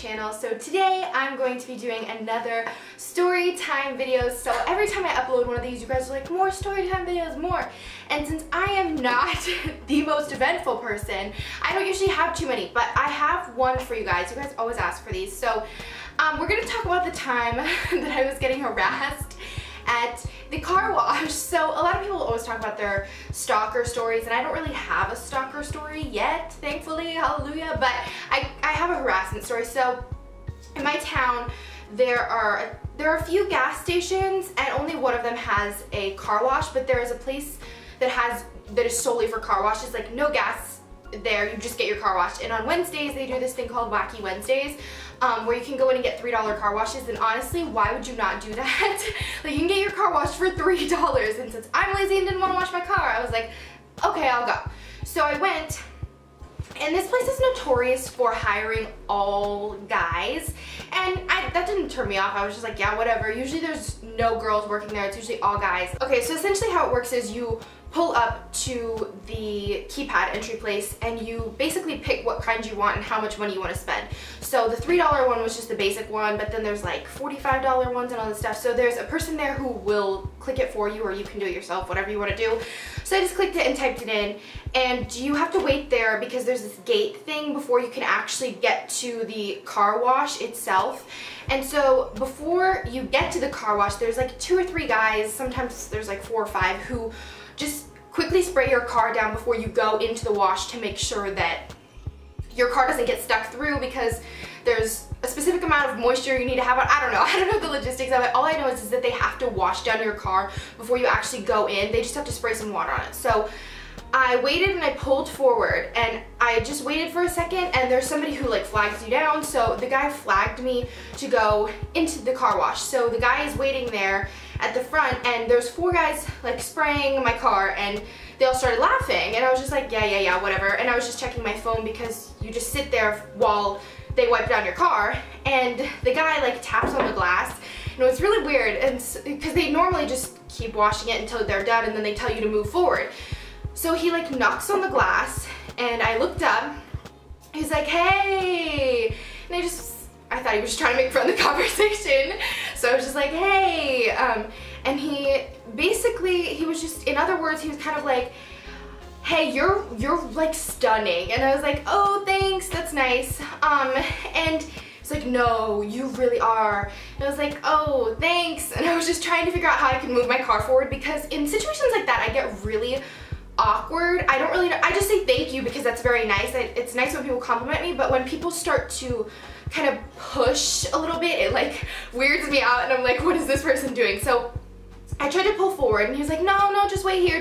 channel. So today I'm going to be doing another story time video. So every time I upload one of these, you guys are like, more story time videos, more. And since I am not the most eventful person, I don't usually have too many, but I have one for you guys. You guys always ask for these. So we're gonna talk about the time that I was getting harassed at the car wash. So a lot of people always talk about their stalker stories, and I don't really have a stalker story yet, thankfully, hallelujah, but I have a harassment story. So in my town there are a few gas stations, and only one of them has a car wash, but there is a place that is solely for car washes, like no gas there, you just get your car washed. And on Wednesdays they do this thing called Wacky Wednesdays, where you can go in and get $3 car washes. And honestly, why would you not do that? Like, you can get your car washed for $3, and since I'm lazy and didn't want to wash my car, I was like, okay, I'll go. So I went, and this place is notorious for hiring all guys, and that didn't turn me off. I was just like, yeah, whatever. Usually there's no girls working there, it's usually all guys. Okay, so essentially how it works is you pull up to the keypad entry place and you basically pick what kind you want and how much money you want to spend. So the $3 one was just the basic one, but then there's like $45 ones and all this stuff. So there's a person there who will click it for you, or you can do it yourself, whatever you want to do. So I just clicked it and typed it in, and you have to wait there because there's this gate thing before you can actually get to the car wash itself. And so before you get to the car wash, there's like 2 or 3 guys, sometimes there's like 4 or 5, who just quickly spray your car down before you go into the wash to make sure that your car doesn't get stuck through, because there's a specific amount of moisture you need to have on. I don't know the logistics of it. All I know is that they have to wash down your car before you actually go in. They just have to spray some water on it. So I waited and I pulled forward, and I just waited for a second, and there's somebody who like flags you down. So the guy flagged me to go into the car wash. So the guy is waiting there at the front, and there's 4 guys like spraying my car, and they all started laughing, and I was just like, yeah, whatever. And I was just checking my phone because you just sit there while they wipe down your car, and the guy like taps on the glass. And it was really weird, and because they normally just keep washing it until they're done, and then they tell you to move forward. So he like knocks on the glass, and I looked up. He's like, hey, and I thought he was trying to make friendly conversation. So I was just like, hey, and he was just, in other words, he was kind of like, hey, you're like stunning. And I was like, oh, thanks, that's nice. And it's like, no, you really are. And I was like, oh, thanks. And I was just trying to figure out how I could move my car forward, because in situations like that, I get really awkward. I don't really know. I just say thank you because that's very nice. It's nice when people compliment me, but when people start to kind of push a little bit, it like weirds me out, and I'm like, what is this person doing? So I tried to pull forward, and he was like, no, just wait here,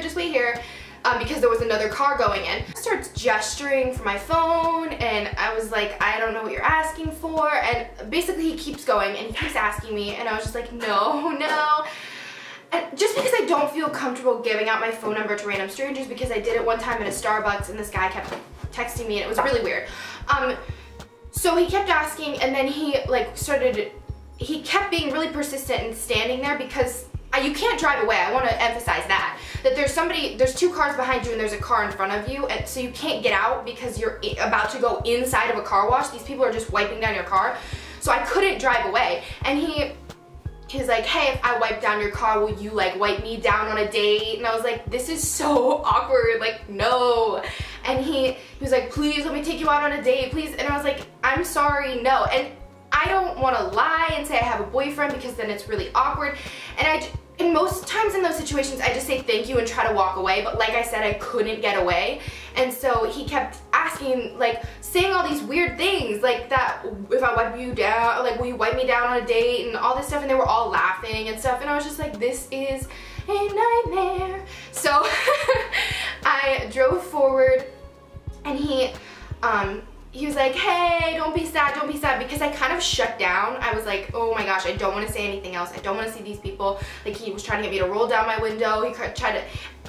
because there was another car going in. I started gesturing for my phone, and I was like, I don't know what you're asking for, and basically he keeps going, and he keeps asking me, and I was just like, no. And just because I don't feel comfortable giving out my phone number to random strangers, because I did it one time in a Starbucks, and this guy kept texting me, and it was really weird. So he kept asking, and then he kept being really persistent and standing there, because you can't drive away. I want to emphasize that there's 2 cars behind you and there's a car in front of you, and so you can't get out because you're about to go inside of a car wash. These people are just wiping down your car, so I couldn't drive away. And he's like, hey, if I wipe down your car, will you like wipe me down on a date? And I was like, this is so awkward, like, no. And he was like, please let me take you out on a date, please. And I was like, I'm sorry, no. And I don't want to lie and say I have a boyfriend, because then it's really awkward. And most times in those situations, I just say thank you and try to walk away, but like I said, I couldn't get away. And so he kept asking, like, saying all these weird things, like that, if I wipe you down, like, will you wipe me down on a date, and all this stuff, and they were all laughing and stuff, and I was just like, this is a nightmare. So I drove forward, and he was like, hey, don't be sad, because I kind of shut down. I was like, oh my gosh, I don't want to say anything else. I don't want to see these people. Like, he was trying to get me to roll down my window. He tried to,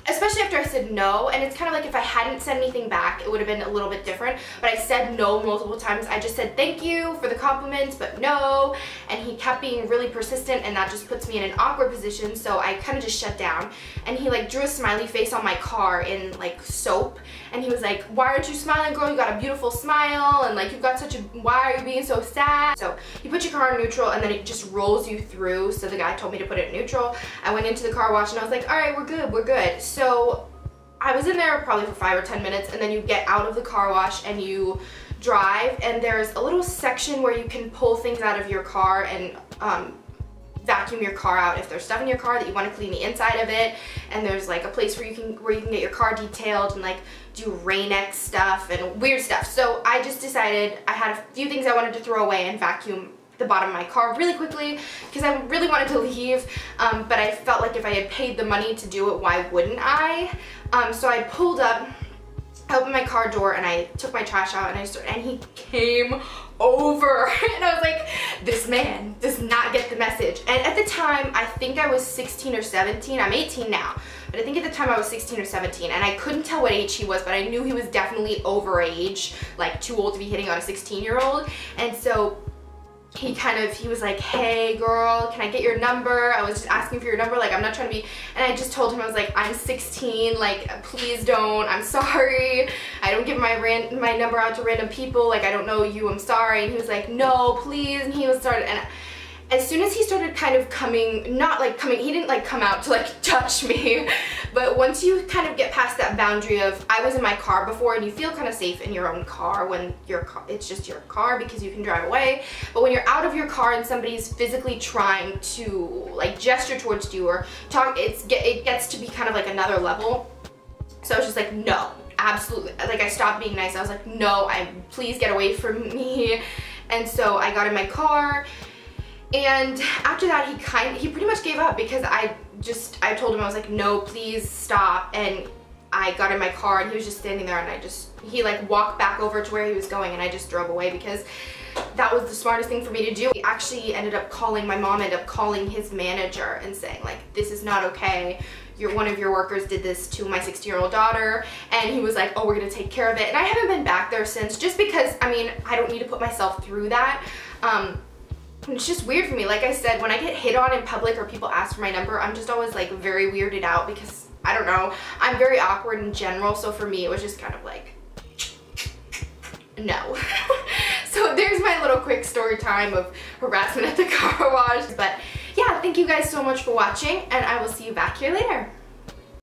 especially after I said no, and it's kind of like if I hadn't said anything back, it would have been a little bit different, but I said no multiple times. I just said thank you for the compliments, but no, and he kept being really persistent, and that just puts me in an awkward position, so I kind of just shut down, and he like drew a smiley face on my car in like soap, and he was like, why aren't you smiling, girl? You got a beautiful smile, and like you've got such a, why are you being so sad? So you put your car in neutral, and then it just rolls you through, so the guy told me to put it in neutral. I went into the car wash, and I was like, all right, we're good, we're good. So I was in there probably for 5 or 10 minutes, and then you get out of the car wash and you drive, and there's a little section where you can pull things out of your car and vacuum your car out if there's stuff in your car that you want to clean the inside of it, and there's like a place where you can get your car detailed and like do Rain-X stuff and weird stuff. So I just decided I had a few things I wanted to throw away and vacuum the bottom of my car really quickly because I really wanted to leave, but I felt like if I had paid the money to do it, why wouldn't I? So I pulled up, I opened my car door, and I took my trash out, and and he came over, and I was like, this man does not get the message. And at the time, I think I was 16 or 17. I'm 18 now, but I think at the time I was 16 or 17, and I couldn't tell what age he was, but I knew he was definitely over age, like too old to be hitting on a 16-year-old. And so he was like, hey girl, can I get your number? I was just asking for your number, like I'm not trying to be, and I just told him, I was like, I'm 16, like please don't, I'm sorry, I don't give my number out to random people, like I don't know you, I'm sorry. And he was like, no, please, and he started, and as soon as he started kind of coming, not like coming, he didn't like come out to like touch me, but once you kind of get past that boundary of, I was in my car before, and you feel kind of safe in your own car when it's just your car because you can drive away, but when you're out of your car and somebody's physically trying to like gesture towards you or talk, it gets to be kind of like another level. So I was just like, no, absolutely, like I stopped being nice. I was like, no, please get away from me. And so I got in my car. And after that, he pretty much gave up because I told him, I was like, no, please stop. And I got in my car, and he was just standing there, and he like walked back over to where he was going, and I just drove away because that was the smartest thing for me to do. He actually my mom ended up calling his manager and saying like, this is not okay. One of your workers did this to my 16-year-old daughter, and he was like, oh, we're gonna take care of it. And I haven't been back there since, just because, I mean, I don't need to put myself through that. It's just weird for me. Like I said, when I get hit on in public or people ask for my number, I'm just always like very weirded out because, I don't know, I'm very awkward in general, so for me it was just kind of like, no. So there's my little quick story time of harassment at the car wash. But yeah, thank you guys so much for watching, and I will see you back here later.